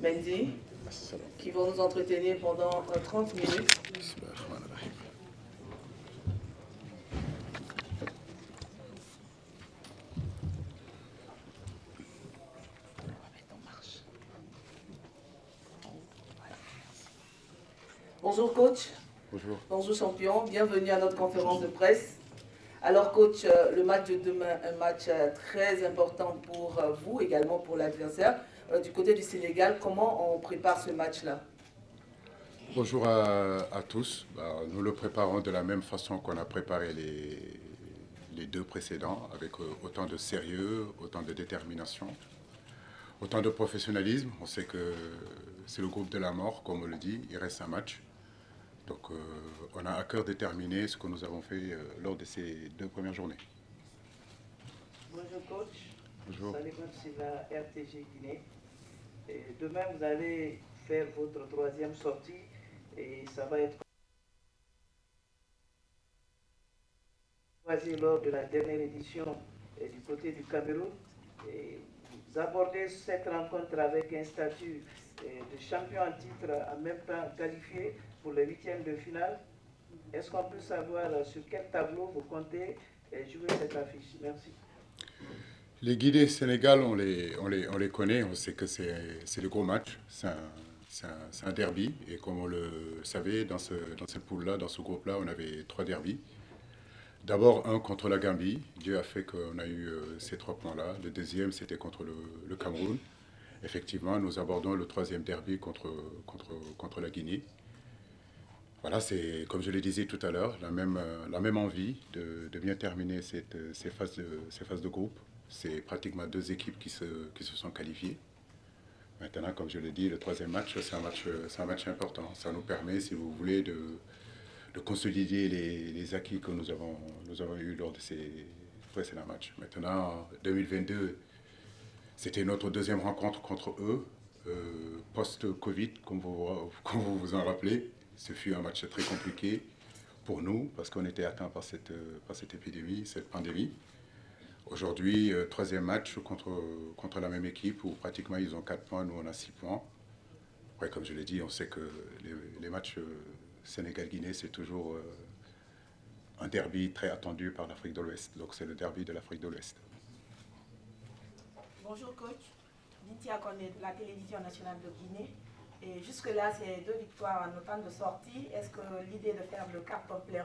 Mendy, qui vont nous entretenir pendant 30 minutes. Bonjour coach. Bonjour. Bonjour champion, bienvenue à notre conférence de presse. Alors coach, le match de demain, un match très important pour vous, également pour l'adversaire. Du côté du Sénégal, comment on prépare ce match-là? Bonjour à tous. Nous le préparons de la même façon qu'on a préparé les deux précédents, avec autant de sérieux, autant de détermination, autant de professionnalisme. On sait que c'est le groupe de la mort, comme on le dit, il reste un match. Donc on a à cœur de terminer ce que nous avons fait lors de ces deux premières journées. Bonjour coach. Bonjour. Salut coach, c'est la RTG Guinée. Et demain, vous allez faire votre troisième sortie et ça va être choisi lors de la dernière édition du côté du Cameroun. Et vous abordez cette rencontre avec un statut de champion en titre, en même temps qualifié pour les huitièmes de finale. Est-ce qu'on peut savoir sur quel tableau vous comptez jouer cette affiche? Merci. Les Guinée-Sénégal, on les connaît, on sait que c'est le gros match, c'est un derby. Et comme on le savait, dans cette poule-là, dans ce groupe-là, on avait 3 derbys. D'abord un contre la Gambie, Dieu a fait qu'on a eu ces 3 points-là. Le deuxième, c'était contre le Cameroun. Effectivement, nous abordons le 3e derby contre la Guinée. Voilà, c'est, comme je le disais tout à l'heure, la même envie de bien terminer ces phases de groupe. C'est pratiquement 2 équipes qui se sont qualifiées. Maintenant, comme je l'ai dit, le 3e match, c'est un match important. Ça nous permet, si vous voulez, de consolider les acquis que nous avons eus lors de ces précédents matchs. Maintenant, 2022, c'était notre 2e rencontre contre eux, post-Covid, comme vous vous en rappelez. Ce fut un match très compliqué pour nous, parce qu'on était atteints par cette épidémie, cette pandémie. Aujourd'hui, 3e match contre la même équipe, où pratiquement ils ont 4 points, nous on a 6 points. Ouais, comme je l'ai dit, on sait que les matchs Sénégal-Guinée, c'est toujours un derby très attendu par l'Afrique de l'Ouest. Donc c'est le derby de l'Afrique de l'Ouest. Bonjour coach, Nithia connaît la télévision nationale de Guinée. Et jusque-là, c'est 2 victoires en autant de sorties. Est-ce que l'idée de faire le carton plein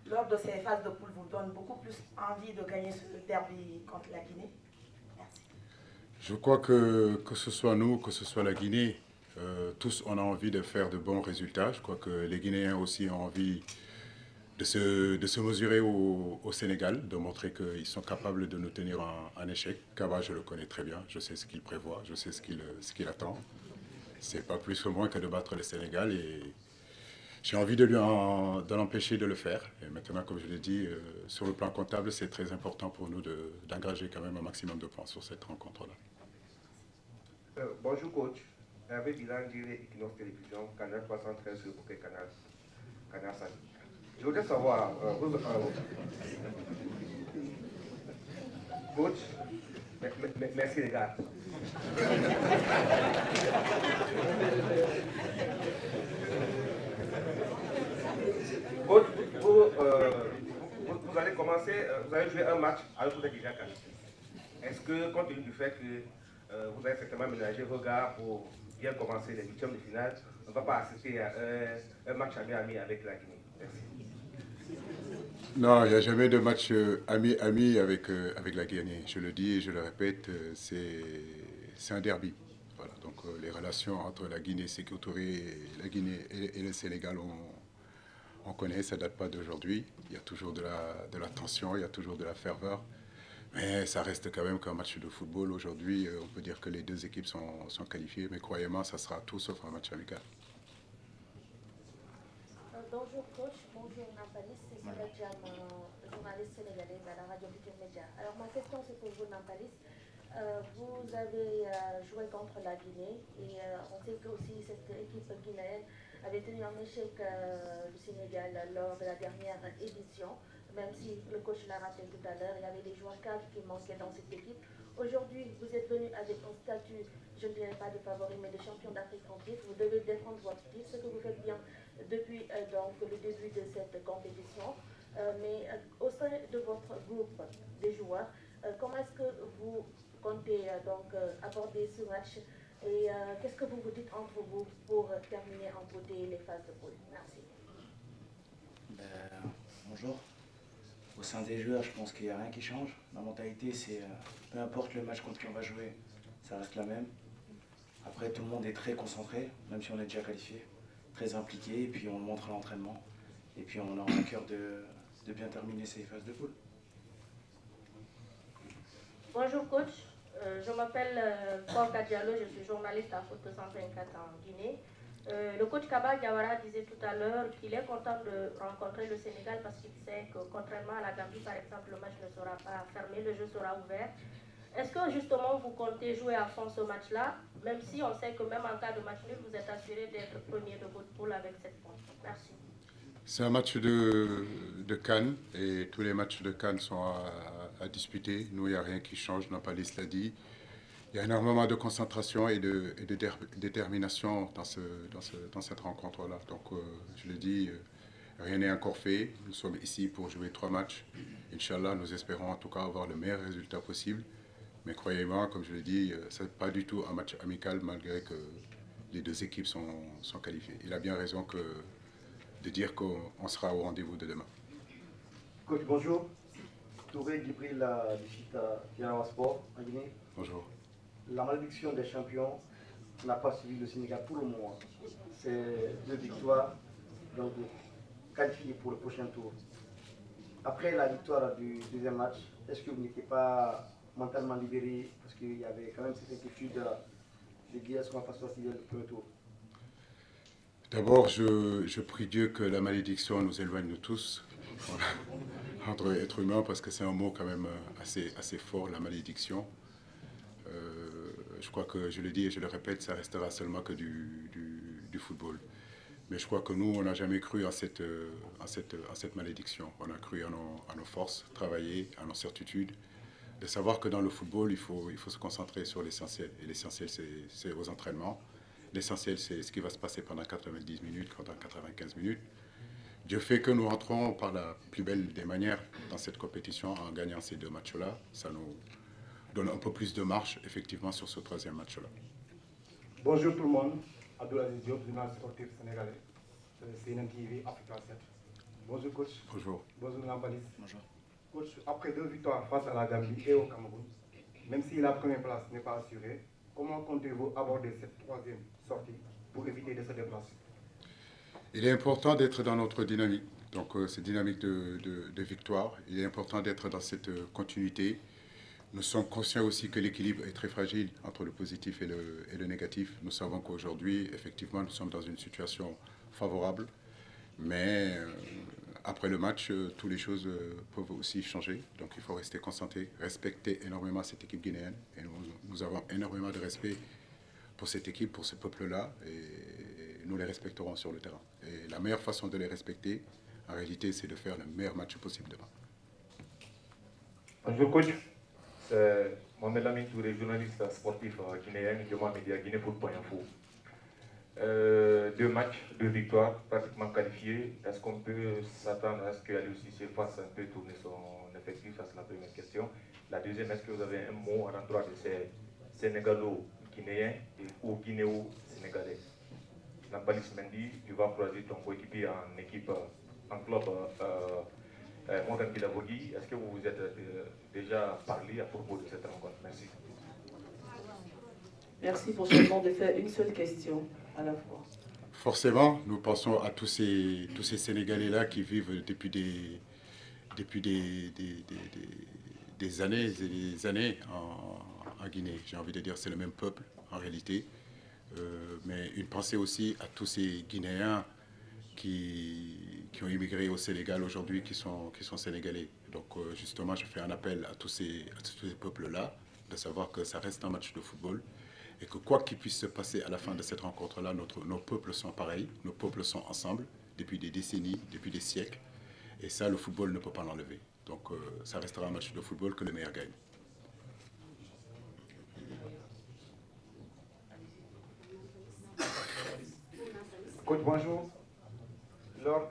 lors de ces phases de poule vous donne beaucoup plus envie de gagner ce derby contre la Guinée? Merci. Je crois que ce soit nous, que ce soit la Guinée, tous on a envie de faire de bons résultats. Je crois que les Guinéens aussi ont envie de se mesurer au Sénégal, de montrer qu'ils sont capables de nous tenir en échec. Kaba, je le connais très bien, je sais ce qu'il prévoit, je sais ce qu'il attend. C'est pas plus ou moins que de battre le Sénégal et j'ai envie de l'empêcher de le faire. Et maintenant, comme je l'ai dit, sur le plan comptable, c'est très important pour nous d'engager quand même un maximum de points sur cette rencontre-là. Bonjour coach, Hervé Bilan, Equinox Télévision, Canal 313 sur Bouquet Canal 5. Je voudrais savoir, coach, merci les gars. Coach, vous allez commencer, vous allez jouer un match alors que vous êtes déjà qualifié. Est-ce que, compte tenu du fait que vous avez certainement ménagé vos gars pour bien commencer les huitièmes de finale, on ne va pas assister à un match ami avec la Guinée? Merci. Non, il n'y a jamais de match ami avec la Guinée. Je le dis et je le répète, c'est un derby. Voilà, donc les relations entre la Guinée Sékou Touré, la Guinée et le Sénégal On connaît, ça ne date pas d'aujourd'hui. Il y a toujours de la tension, il y a toujours de la ferveur. Mais ça reste quand même qu'un match de football. Aujourd'hui, on peut dire que les deux équipes sont qualifiées, mais croyez-moi, ça sera tout sauf un match amical. Bonjour coach, bonjour Nampalis, c'est Sylvia Jam, journaliste sénégalaise à la radio Futur Média. Alors ma question c'est pour vous Nampalis. Vous avez joué contre la Guinée et on sait que aussi cette équipe guinéenne avait tenu en échec le Sénégal lors de la dernière édition. Même si le coach l'a rappelé tout à l'heure, il y avait des joueurs cadres qui manquaient dans cette équipe. Aujourd'hui, vous êtes venu avec un statut, je ne dirais pas de favori, mais de champion d'Afrique en titre. Vous devez défendre votre titre, ce que vous faites bien depuis donc, le début de cette compétition. Mais au sein de votre groupe de joueurs, comment est-ce que vous comptez aborder ce match et qu'est-ce que vous vous dites entre vous pour terminer en beauté les phases de poule? Merci. Bonjour. Au sein des joueurs, je pense qu'il n'y a rien qui change. La mentalité, c'est peu importe le match contre qui on va jouer, ça reste la même. Après, tout le monde est très concentré, même si on est déjà qualifié, très impliqué, et puis on le montre à l'entraînement. Et puis on aura à cœur de bien terminer ces phases de poule. Bonjour coach, je m'appelle Korka Diallo, je suis journaliste à Foot 224 en Guinée. Le coach Kaba Diawara disait tout à l'heure qu'il est content de rencontrer le Sénégal parce qu'il sait que contrairement à la Gambie par exemple, le match ne sera pas fermé, le jeu sera ouvert. Est-ce que justement vous comptez jouer à fond ce match-là, même si on sait que même en cas de match nul, vous êtes assuré d'être premier de votre poule avec 7 points? Merci. C'est un match de CAN et tous les matchs de CAN sont à disputer. Nous, il n'y a rien qui change, Nampalis l'a dit. Il y a énormément de concentration et de détermination dans cette rencontre-là. Donc, je le dis, rien n'est encore fait. Nous sommes ici pour jouer 3 matchs. Inch'Allah, nous espérons en tout cas avoir le meilleur résultat possible. Mais croyez-moi, comme je l'ai dit, ce n'est pas du tout un match amical malgré que les deux équipes sont qualifiées. Il a bien raison de dire qu'on sera au rendez-vous de demain. Coach, bonjour. Touré Gibril du site Diana Sport en Guinée. Bonjour. La malédiction des champions n'a pas suivi le Sénégal pour le moment. C'est 2 victoires, donc qualifiées pour le prochain tour. Après la victoire du deuxième match, est-ce que vous n'étiez pas mentalement libéré parce qu'il y avait quand même cette inquiétude de dire est-ce qu'on va pas sortir du premier tour? D'abord, je prie Dieu que la malédiction nous éloigne de tous, voilà, entre êtres humains, parce que c'est un mot quand même assez fort, la malédiction. Je crois que, je le dis et je le répète, ça restera seulement que du football. Mais je crois que nous, on n'a jamais cru à cette malédiction. On a cru à nos forces, travailler, à nos certitudes, de savoir que dans le football, il faut se concentrer sur l'essentiel. Et l'essentiel, c'est aux entraînements. L'essentiel, c'est ce qui va se passer pendant 90 minutes, pendant 95 minutes. Dieu fait que nous rentrons par la plus belle des manières dans cette compétition en gagnant ces 2 matchs-là. Ça nous donne un peu plus de marche, effectivement, sur ce 3e match-là. Bonjour tout le monde. Abdoulaziz Diop, journaliste sportif sénégalais, CNN TV, Africa 7. Bonjour coach. Bonjour. Bonjour Nampalis. Bonjour. Coach, après 2 victoires face à la Gambie et au Cameroun, même si la première place n'est pas assurée, comment comptez-vous aborder cette 3e sortie pour éviter de se déplacer? Il est important d'être dans notre dynamique, donc cette dynamique de victoire. Il est important d'être dans cette continuité. Nous sommes conscients aussi que l'équilibre est très fragile entre le positif et le négatif. Nous savons qu'aujourd'hui, effectivement, nous sommes dans une situation favorable, mais après le match, toutes les choses peuvent aussi changer. Donc il faut rester concentré, respecter énormément cette équipe guinéenne. Et nous avons énormément de respect pour cette équipe, pour ce peuple-là, et nous les respecterons sur le terrain. Et la meilleure façon de les respecter, en réalité, c'est de faire le meilleur match possible demain. Bonjour coach, c'est Mohamed Lamine Touré, journaliste sportif guinéen, de Média Guinée Foot.info. 2 matchs, 2 victoires, pratiquement qualifiés. Est-ce qu'on peut s'attendre à ce qu'Aliou Cissé fasse un peu tourner son effectif? Ça, c'est la première question. La deuxième, est-ce que vous avez un mot à l'endroit de ces Sénégalo-Guinéens ou Guinéo-Sénégalais? Nampalis Mendy, tu vas croiser ton coéquipier en équipe, en club Morgan Guilavogui. Est-ce que vous vous êtes déjà parlé à propos de cette rencontre? Merci. Merci pour seulement de faire une seule question à la fois. Forcément, nous pensons à tous ces Sénégalais-là qui vivent depuis des années et des années en Guinée. J'ai envie de dire c'est le même peuple en réalité. Mais une pensée aussi à tous ces Guinéens qui ont immigré au Sénégal aujourd'hui, qui sont sénégalais. Donc justement, je fais un appel à tous ces peuples-là, de savoir que ça reste un match de football et que quoi qu'il puisse se passer à la fin de cette rencontre-là, nos peuples sont pareils, nos peuples sont ensemble depuis des décennies, depuis des siècles. Et ça, le football ne peut pas l'enlever. Donc ça restera un match de football que le meilleur gagne. Coach, bonjour. Lors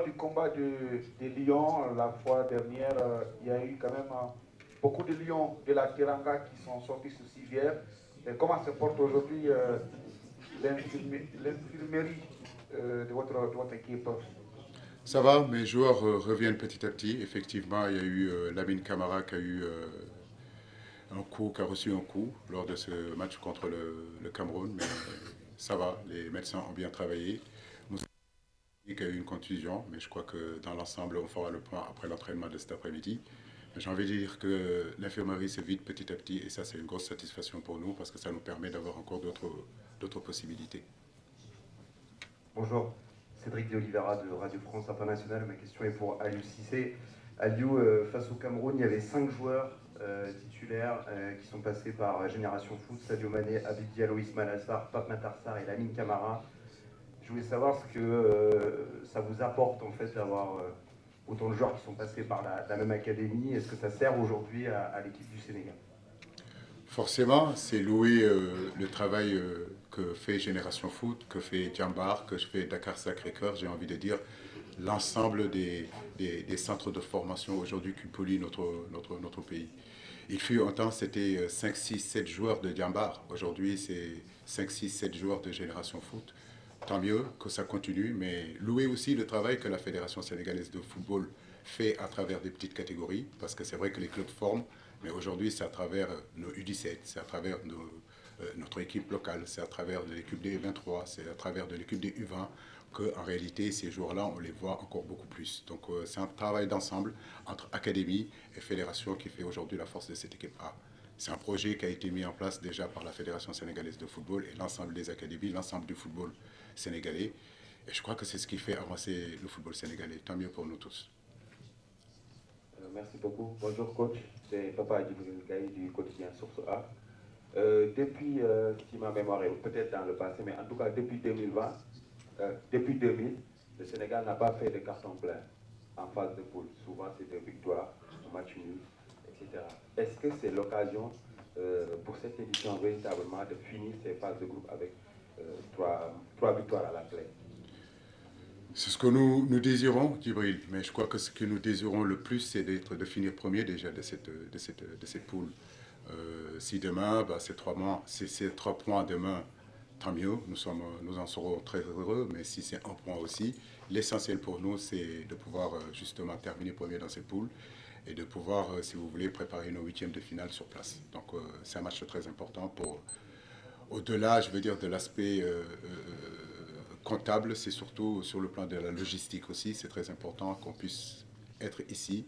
du combat des Lions, la fois dernière, il y a eu quand même beaucoup de Lions de la Teranga qui sont sortis sous civière. Et comment se porte aujourd'hui l'infirmerie de votre équipe? Ça va, mes joueurs reviennent petit à petit. Effectivement, il y a eu Lamine Camara qui a eu qui a reçu un coup lors de ce match contre le Cameroun, mais ça va, les médecins ont bien travaillé. Moussa qui a eu une contusion, mais je crois que dans l'ensemble, on fera le point après l'entraînement de cet après-midi. J'ai envie de dire que l'infirmerie se vide petit à petit et ça, c'est une grosse satisfaction pour nous parce que ça nous permet d'avoir encore d'autres possibilités. Bonjour, Cédric de Oliveira de Radio France Internationale. Ma question est pour Aliou Cissé. Aliou, face au Cameroun, il y avait 5 joueurs titulaires qui sont passés par Génération Foot: Sadio Mané, Habib Diallo, Ismaïla Assar, Pape Matar Sarr et Lamine Camara. Je voulais savoir ce que ça vous apporte en fait d'avoir autant de joueurs qui sont passés par la même académie. Est-ce que ça sert aujourd'hui à l'équipe du Sénégal? Forcément, c'est louer le travail que fait Génération Foot, que fait Djambar, que fait Dakar Sacré-Cœur, j'ai envie de dire, l'ensemble des centres de formation aujourd'hui qui polluent notre pays. Il fut un temps, c'était 5, 6, 7 joueurs de Djambar. Aujourd'hui, c'est 5, 6, 7 joueurs de Génération Foot. Tant mieux que ça continue, mais louer aussi le travail que la Fédération sénégalaise de football fait à travers des petites catégories, parce que c'est vrai que les clubs forment, mais aujourd'hui c'est à travers nos U17, c'est à travers notre équipe locale, c'est à travers de l'équipe des U23, c'est à travers de l'équipe des U20, qu'en réalité ces joueurs-là, on les voit encore beaucoup plus. Donc c'est un travail d'ensemble entre académie et fédération qui fait aujourd'hui la force de cette équipe A. C'est un projet qui a été mis en place déjà par la Fédération sénégalaise de football et l'ensemble des académies, l'ensemble du football sénégalais. Et je crois que c'est ce qui fait avancer le football sénégalais. Tant mieux pour nous tous. Merci beaucoup. Bonjour coach, c'est Papa Djibril Gaye du quotidien Source A. Depuis, si ma mémoire est peut-être dans le passé, mais en tout cas depuis 2020, depuis 2000, le Sénégal n'a pas fait de carton plein en phase de poule. Souvent c'est des victoires, un match nul, etc. Est-ce que c'est l'occasion pour cette édition véritablement de finir ces phases de groupe avec 3 victoires à la clé? C'est ce que nous désirons, Djibril, mais je crois que ce que nous désirons le plus, c'est de finir premier déjà de cette poule. Si demain, ces 3 points demain, tant mieux, nous en serons très heureux, mais si c'est un point aussi, l'essentiel pour nous, c'est de pouvoir justement terminer premier dans cette poule et de pouvoir, si vous voulez, préparer nos 8e de finale sur place. Donc c'est un match très important pour, au-delà, je veux dire, de l'aspect comptable, c'est surtout sur le plan de la logistique aussi, c'est très important qu'on puisse être ici,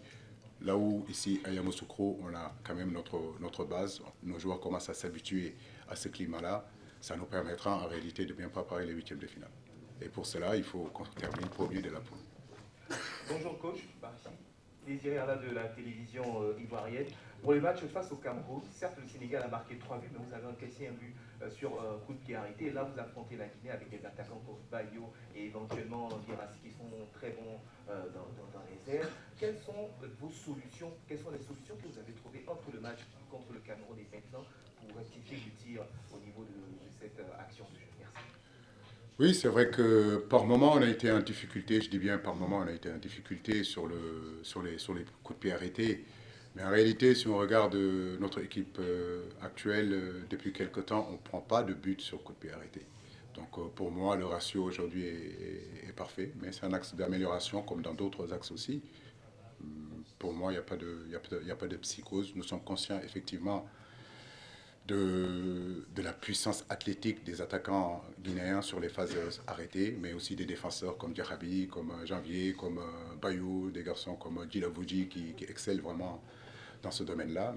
là où ici à Yamoussoukro, on a quand même notre base, nos joueurs commencent à s'habituer à ce climat-là, ça nous permettra en réalité de bien préparer les 8e de finale. Et pour cela, il faut qu'on termine premier de la poule. Bonjour coach, Désiré Arla de la télévision ivoirienne. Pour les matchs face au Cameroun, certes le Sénégal a marqué 3 buts, mais vous avez encaissé un but sur coup de pied arrêté. Et là, vous affrontez la Guinée avec des attaquants comme Bayo et éventuellement Girassi qui sont très bons dans les airs. Quelles sont vos solutions? Quelles sont les solutions que vous avez trouvées entre le match contre le Cameroun et maintenant pour rectifier le tir au niveau de cette action de jeu? Merci. Oui, c'est vrai que par moment on a été en difficulté, je dis bien par moment on a été en difficulté sur les coups de pied arrêtés. Mais en réalité, si on regarde notre équipe actuelle, depuis quelque temps, on ne prend pas de but sur coup de pied arrêté. Donc pour moi, le ratio aujourd'hui est parfait, mais c'est un axe d'amélioration comme dans d'autres axes aussi. Pour moi, il n'y a pas de psychose. Nous sommes conscients effectivement de la puissance athlétique des attaquants guinéens sur les phases arrêtées, mais aussi des défenseurs comme Diakhaby, comme Janvier, comme Bayou, des garçons comme Djilavouji qui excellent vraiment dans ce domaine-là.